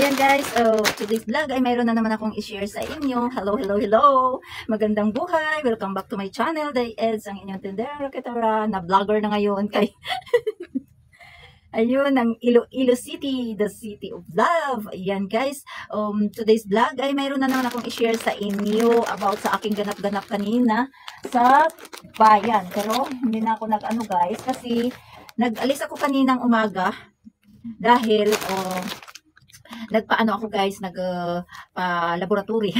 Ayan guys, today's vlog ay mayroon na naman akong i-share sa inyo. Hello, hello, hello! Magandang buhay! Welcome back to my channel. Day Eds, ang inyong tindera, kitara, na vlogger na ngayon kay ayun, ang Iloilo City, the city of love. Ayan guys, today's vlog ay mayroon na naman akong i-share sa inyo about sa aking ganap-ganap kanina sa bayan. Pero hindi na ako nag-ano guys, kasi nag-alis ako kaninang umaga dahil nagpaano ako guys, laboratory.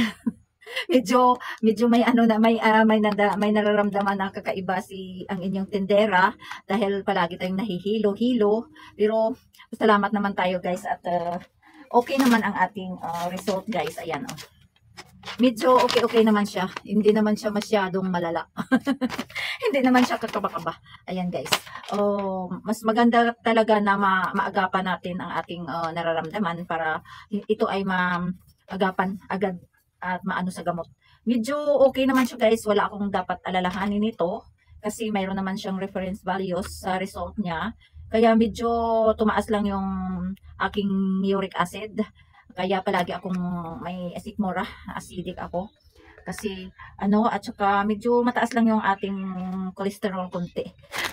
medyo may ano na may nararamdaman na kakaiba ang inyong tindera dahil palagi tayong nahihilo-hilo, pero salamat naman tayo guys at okay naman ang ating result guys. Ayan medyo okay naman siya, hindi naman siya masyadong malala. Hindi naman siya kakaba-kaba. Ayan guys, mas maganda talaga na maagapan natin ang ating nararamdaman para ito ay maagapan agad at maano sa gamot. Medyo okay naman siya guys, wala akong dapat alalahanin nito kasi mayroon naman siyang reference values sa result niya. Kaya medyo tumaas lang yung aking uric acid. Kaya palagi akong may asikmura, acidic ako. Kasi at saka medyo mataas lang yung ating cholesterol konti.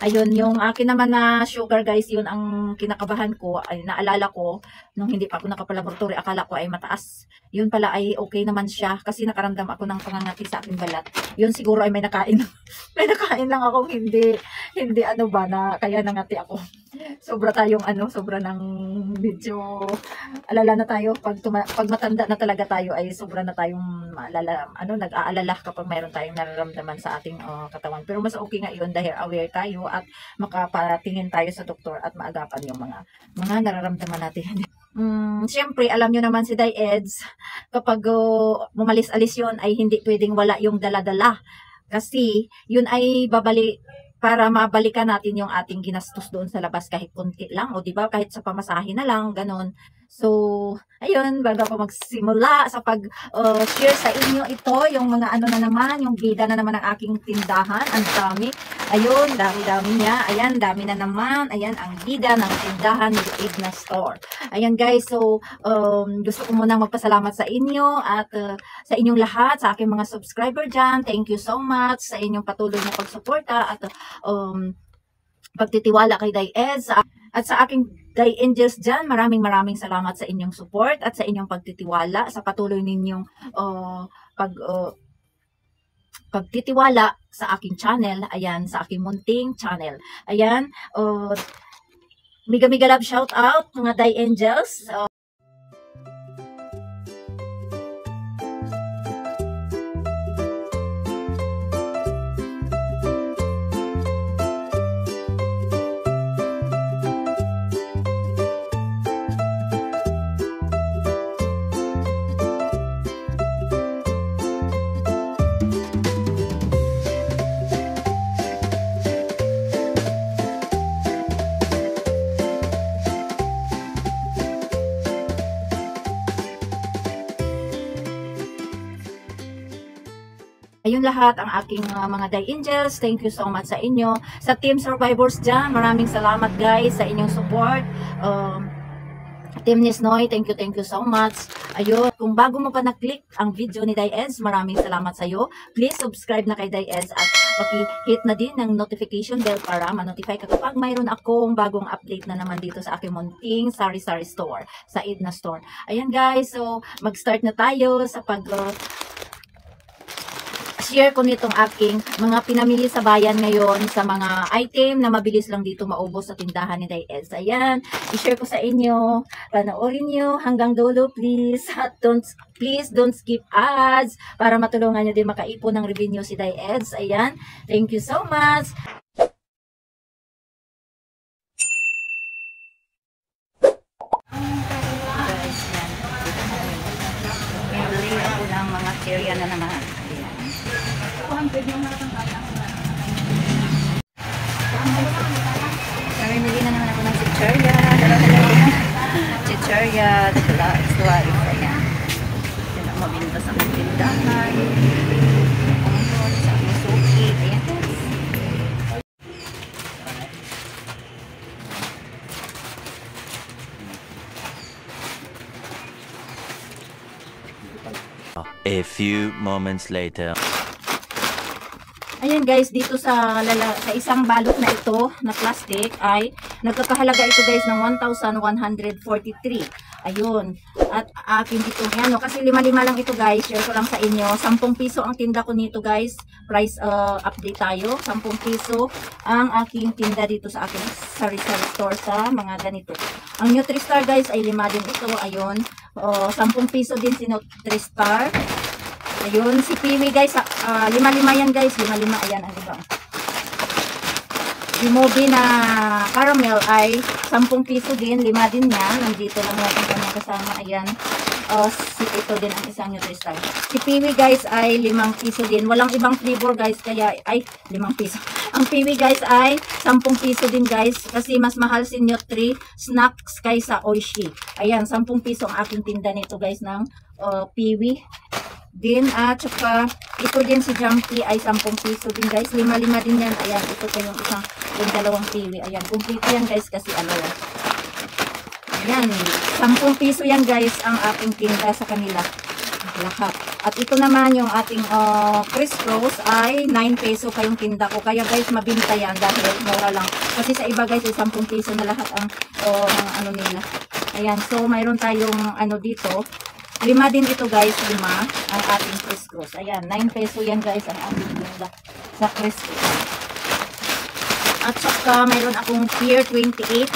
Ayun, yung akin naman na sugar guys, yun ang kinakabahan ko. Ay, naalala ko, nung hindi pa ako nakapalaboratory, akala ko ay mataas. Yun pala ay okay naman siya kasi nakaramdam ako ng pangangati sa aking balat. Yun siguro ay may nakain. May nakain lang akong hindi na kaya nangati ako. Sobra ng medyo alala na tayo pag matanda na talaga tayo ay sobra na tayong nag-aalala kapag mayroon tayong nararamdaman sa ating katawan. Pero mas okay nga yun dahil aware tayo at makapatingin tayo sa doktor at maagapan yung mga nararamdaman natin. Siyempre, alam nyo naman si Day Eds, kapag mumalis-alis yun ay hindi pwedeng wala yung dala-dala. Kasi yun ay para mabalikan natin yung ating ginastos doon sa labas kahit konti lang, o di ba, kahit sa pamasahe na lang, ganun. So, ayun, bago ako magsimula sa pag-share sa inyo ito, yung mga na naman, yung bida na naman ng aking tindahan, ang dami. Ayun, dami-dami niya. Ayan, dami na naman. Ayan, ang bida ng tindahan ni Edna Store. Ayan guys, so, gusto ko munang magpasalamat sa inyo at sa inyong lahat, sa aking mga subscriber dyan. Thank you so much sa inyong patuloy na pagsuporta at pagtitiwala kay Day Eds. At sa aking Day Angels dyan, maraming salamat sa inyong support at sa inyong pagtitiwala, sa patuloy ninyong pagtitiwala sa aking channel. Ayan, sa aking munting channel. Ayan, mega love shout out mga Day Angels. Ayun lahat ang aking mga Day Angels. Thank you so much sa inyo. Sa Team Survivors dyan, maraming salamat guys sa inyong support. Team Nisnoy, thank you so much. Ayun, kung bago mo pa na-click ang video ni Day Eds, maraming salamat sa iyo. Please subscribe na kay Day Eds at paki-hit na din ng notification bell para ma-notify ka kapag mayroon akong bagong update na naman dito sa aking munting sari-sari store, sa Edna Store. Ayan guys, so mag-start na tayo sa share ko nitong aking mga pinamili sa bayan ngayon sa mga item na mabilis lang dito maubos sa tindahan ni Day Eds. Ayan, i-share ko sa inyo. Panoorin nyo hanggang dulo please. At please don't skip ads para matulungan nyo din makaipon ng revenue si Day Eds. Ayan, thank you so much. Guys, yan. Bili ako ng mga cherry na naman. Namimili na naman ako ng chichirya. Chichirya, it's life. Ayan. Yan ang mabinta sa mga tindahan. Sa mga suki. Ayan. A few moments later. Ayan guys, dito sa isang balot na ito na plastic ay nagkakahalaga ito guys ng 1,143. Ayun. At akin dito yan, no? Kasi 5 lang ito guys. Share ko lang sa inyo. 10 piso ang tinda ko nito guys. Price update tayo. 10 piso ang aking tinda dito sa aking sari-sari store sa mga ganito. Ang Nutristar guys ay 5 din ito. Ayun. 10 piso din si Nutristar. Ayun, si Piwi guys, 5 yan guys, 5, ayan ang iba. Yung Mobi na caramel ay 10 piso din, 5 din yan, nandito lang natin kanyang kasama, ayan. Ito din ang isang Nutristar. Si Piwi guys ay 5 piso din, walang ibang flavor guys, kaya ay 5 piso. Ang Piwi guys ay 10 piso din guys, kasi mas mahal si Nutri Snacks kaysa Oishi. Ayan, 10 piso ang aking tinda nito guys ng Piwi din, at saka ito din si Jumpy ay 10 piso din guys, 5 din yan. Ayan, ito pa yung isang, yung dalawang Piwi. Ayan, complete yan guys, kasi ano yan. Ayan, 10 piso yan guys ang aking tinda sa kanila lahat. At ito naman yung ating Chris Rose ay 9 peso pa yung tinda ko, kaya guys mabinta yan dahil mura lang, kasi sa iba guys ay 10 piso na lahat ang ano nila. Ayan, so mayroon tayong ano dito, 5 din ito guys, 5 ang ating Chris Rose. Ayan, 9 peso yan guys ang ating tinda sa Chris Rose. At saka mayroon akong Pier 28.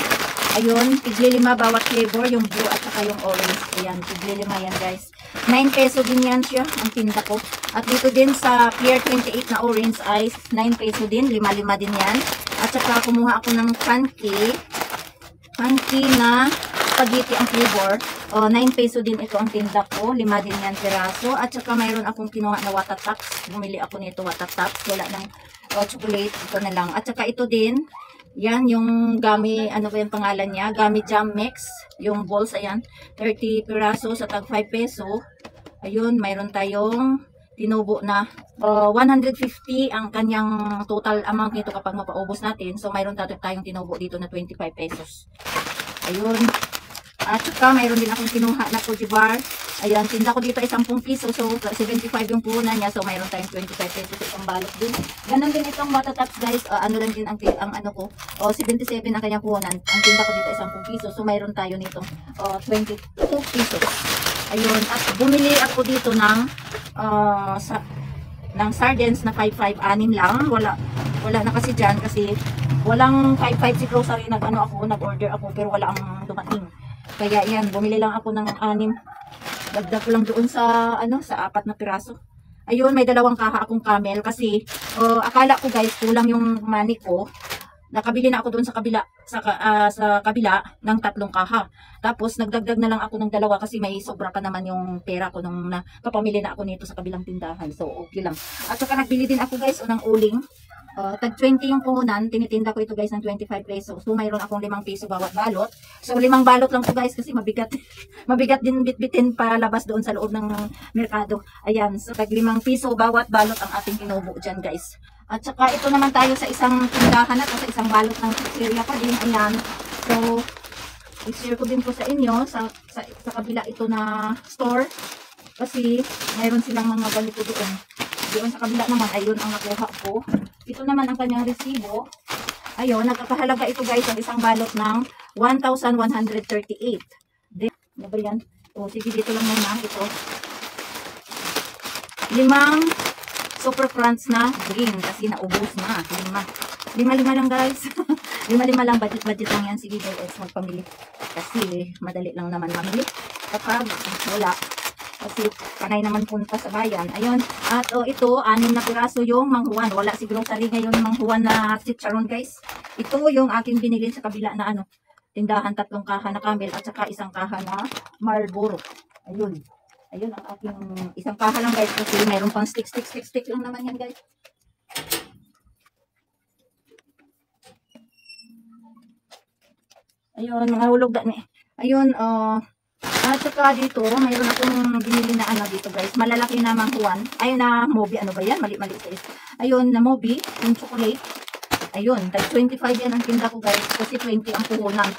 Ayun, tigli 5 bawat flavor, yung blue at saka yung orange. Ayan, tigli 5 yan guys. 9 peso din yan siya ang tinda ko. At dito din sa Pier 28 na orange ay 9 peso din, 5 din yan. At saka kumuha ako ng pancake na spaghetti ang flavor. 9 peso din ito ang tinda ko. 5 din yan piraso. At saka mayroon akong kinuha na Watataps. Bumili ako nito Watataps. Wala ng chocolate. Ito na lang. At saka ito din. Yan yung gami, ano ba yung pangalan niya? Gami Jam Mix. Yung balls, ayan. 30 piraso sa tag 5 peso. Ayun, mayroon tayong tinubo na 150 ang kanyang total amount nito kapag mapaubos natin. So mayroon tayong tinubo dito na 25 pesos. Ayun. At saka mayroon din akong kinuha na Fuji bar. Ayan, tinda ko dito ay 10 piso. So 75 yung puhunan niya. So mayroon tayong 25 pesos isang balot din. Ganon din itong Watataps guys. Ano lang din ang ano ko. 77 ang kanyang puhunan. Ang tinda ko dito ay 10 piso. So mayroon tayo nitong 22 pesos. Ayun. At bumili ako dito ng sardines na 5.5, 6 lang. Wala na kasi dyan kasi walang 5.5 si grocery. Nag-order ako pero wala ang dumating. Kaya yan, bumili lang ako ng 6. Dagdag ko lang doon sa sa 4 na piraso. Ayun, may 2 kaha akong camel kasi akala ko guys kulang yung money ko. Nakabili na ako doon sa kabila ng 3 kaha. Tapos nagdagdag na lang ako ng 2 kasi may sobra pa naman yung pera ko nung napapamili na ako nito sa kabilang tindahan. So okay lang. At saka nagbili din ako guys ng uling. Tag 20 yung puhunan, tinitinda ko ito guys ng 25 pesos. So mayroon akong 5 piso bawat balot. So 5 balot lang to guys kasi mabigat. Mabigat din bitbitin para labas doon sa loob ng merkado. Ayan, so tag 5 piso bawat balot ang ating kinubo dyan guys. At saka ito naman tayo sa isang tindahan at sa isang balot ng pizzeria pa din. Ayan. So i-share ko din po sa inyo sa kabila ito na store. Kasi mayroon silang mga ganito doon. Doon sa kabila naman, ayun ang nakuha ko. Ito naman ang kanyang resibo. Ayun, nagkakahalaga ito guys, ang isang balot ng 1,138. Ano ba yan? Sige, dito lang naman ito. 5 super crunch na green kasi naubos na. 5 lang guys. 5 lang, budget lang yan. Sige guys, magpamili. Kasi madali lang naman mamili. Kapag wala. Kasi panay naman punta sa bayan. Ayun. At ito, 6 na piraso yung manghuwan. Wala si grocery ngayon manghuwan na chicharon guys. Ito yung aking binili sa kabila na tindahan, 3 kaha na camel at saka 1 kaha na Marlboro. Ayun. Ayun ang aking 1 kaha lang guys kasi mayroon pang stick lang naman yan guys. Ayun, mga hulog da ni. Ayun, at saka dito, mayroon akong binili na dito guys. Malalaki na manghuwan. Ayun na Mobi. Ano ba yan? Mali size. Ayun na Mobi. Yung chocolate. Ayun. 25 yan ang tinda ko guys. Kasi 20 ang puhunan.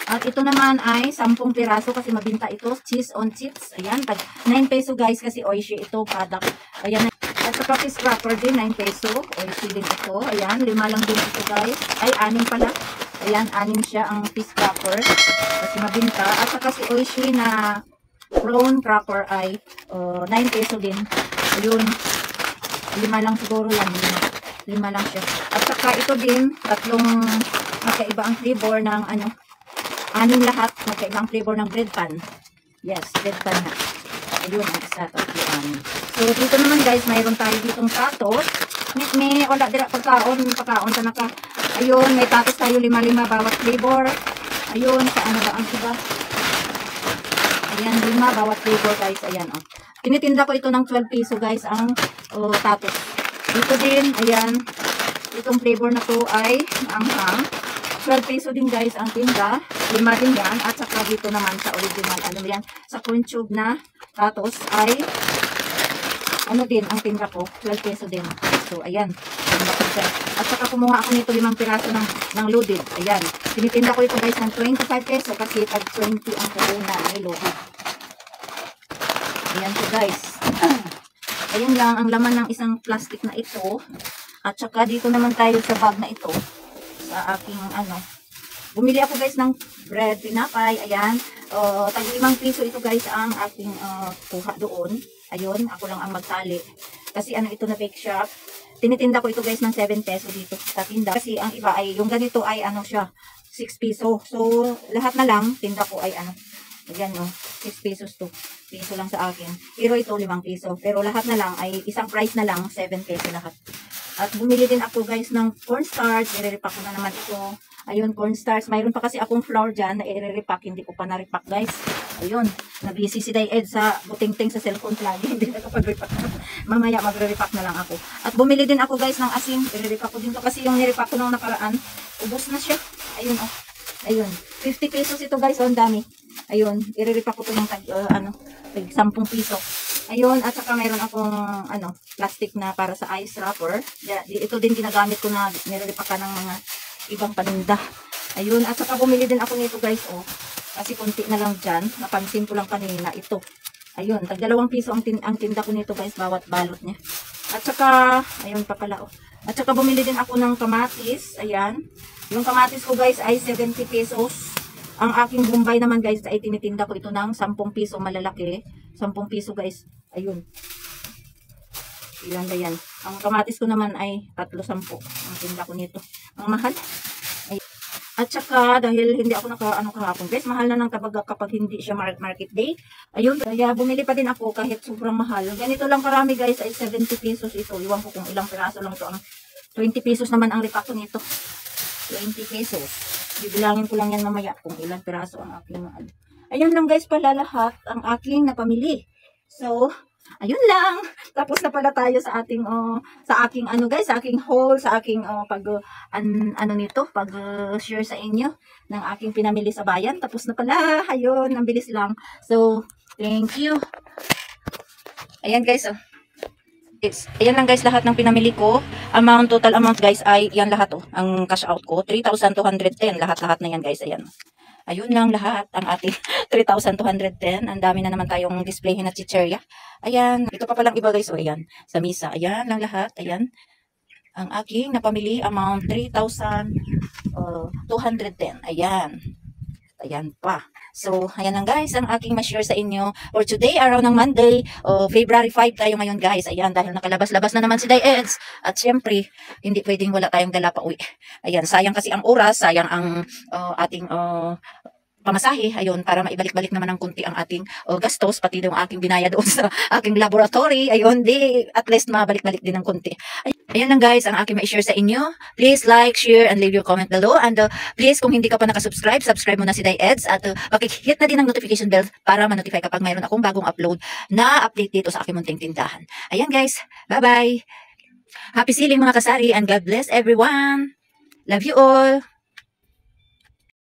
At ito naman ay 10 piraso kasi mabinta ito. Cheese on chips. Ayan, tag 9 peso guys kasi Oishi ito product. Ayan. At saka fish wrapper din, 9 peso. Oishi din ito. Ayan, 5 lang din ito guys. Ay, 6 pala. Ayan, 6 siya ang fish wrapper. Kasi mabinta. At saka si Oishi na prawn cracker ay 9 peso din. Ayun. 5 lang siguro yan. 5 lang siya. At saka ito din, tatlong magkaiba ang flavor ng ano, 6 lahat, magkaiba ang flavor ng bread pan. Yes, bread pan na. Ayun, ang isa, tatlo, 6. So, dito naman guys, mayroon tayo ditong tatos. May wala dira pagkaon sa naka. Ayun, may tatos tayo 5 bawat flavor. Ayun, sa ano ba ang iba? Ayan, 5 bawat flavor guys. Ayan, oh. Tinitinda ko ito ng 12 peso guys ang tatos. Dito din, ayan, itong flavor na to ay anghang. 12 peso din guys ang tinda. 5 din yan. At saka dito naman sa original, ano yan, sa corn tube na tatos ay, ano din, ang tinda ko, 12 peso din. So, ayan. At saka kumuha ako nito 5 piraso ng loaded. Ayan. Tinitinda ko ito guys ng 25 peso kasi pag 20 ang corona ay loaded. Ayan po guys. Ayan lang ang laman ng isang plastic na ito. At saka dito naman tayo sa bag na ito. Sa aking ano. Bumili ako guys ng bread, tinapay. Ayan. Tag 5 piso ito guys ang aking kuha doon. Ayun. Ako lang ang magtali. Kasi ano ito na bake shop. Tinitinda ko ito guys ng 7 peso dito sa tinda. Kasi ang iba ay, yung ganito ay ano siya, 6 piso. So, lahat na lang, tinda ko ay ano. Ayan no, 6 pesos to. Piso lang sa akin. Pero ito 5 piso. Pero lahat na lang ay isang price na lang, 7 peso lahat. At bumili din ako guys ng cornstarch. I-repack ko na naman ito. Ayun, cornstarch. Mayroon pa kasi akong flour dyan na i-repack. Hindi ko pa na-repack guys. Ayun, nabisi si Day Ed sa buting-ting sa cellphone lagi. Hindi na kapag repack. Mamaya magre-repack na lang ako. At bumili din ako guys ng asin. I-repack ko din to kasi yung nirepack ko nung nakaraan, ubos na siya. Ayun oh. Ayun, 50 pesos ito guys. Oh, ang dami. Ayun, i-repack ko to ng 10 piso. Ayun, at saka mayroon akong plastic na para sa ice wrapper. Ito din ginagamit ko na nire-repack ng mga ibang paninda. Ayun, at saka bumili din ako nito guys, oh. Kasi konti na lang dyan. Napansin ko lang kanina ito. Ayun, tag 2 piso ang tinda ko nito guys, bawat balot niya. At saka, ayun pa pala, oh. At saka bumili din ako ng kamatis. Ayan. Yung kamatis ko guys ay 70 pesos. Ang aking Bombay naman guys ay tinitinda ko ito ng 10 piso malalaki. 10 piso guys. Ayun. Ilan ba yan? Ang kamatis ko naman ay 3.10. Ang tinda ko nito. Ang mahal. Ayun. At saka dahil hindi ako kahapon guys, mahal na ng tabaga kapag hindi siya market day. Ayun, kaya bumili pa din ako kahit sobrang mahal. Ganito lang karami guys ay 70 pesos ito. Iwan ko kung ilang piraso lang ito. Ang 20 pesos naman ang repack ko nito. 20 pesos. Bibilangin ko lang yan mamaya kung ilang piraso ang aking Ayun lang guys pala lahat ang aking napamili. So, ayun lang. Tapos na pala tayo sa ating sa aking guys, sa aking haul, sa aking pag-share sa inyo ng aking pinamili sa bayan. Tapos na pala. Ayun, ang bilis lang. So, thank you. Ayan guys, ayan lang guys lahat ng pinamili ko. Total amount guys ay yan lahat ang cash out ko. 3,210. Lahat-lahat na yan guys. Ayan. Ayun lang lahat ang ating 3,210. Ang dami na naman tayong display na chicherya. Ayan. Ito pa palang iba guys. O ayan. Sa misa. Ayan lang lahat. Ayan. Ang aking napamili amount 3,210. Ayan. Ayan pa. So, ayan lang guys, ang aking ma-share sa inyo for today, araw ng Monday, February 5 tayo ngayon guys. Ayan, dahil nakalabas-labas na naman si Day Eds. At syempre, hindi pwedeng wala tayong dala pa uwi. Ayan, sayang kasi ang oras, sayang ang ating pamasahe, ayun, para maibalik-balik naman ng kunti ang ating gastos, pati yung aking binaya doon sa aking laboratory, ayun, at least mabalik-balik din ng kunti. Ayun lang guys, ang aking ma-share sa inyo. Please like, share, and leave your comment below. And please, kung hindi ka pa nakasubscribe, subscribe mo na si Day Eds at pakihit na din ang notification bell para ma-notify kapag mayroon akong bagong upload na update dito sa aking munting tindahan. Ayan guys, bye-bye! Happy selling mga kasari and God bless everyone! Love you all!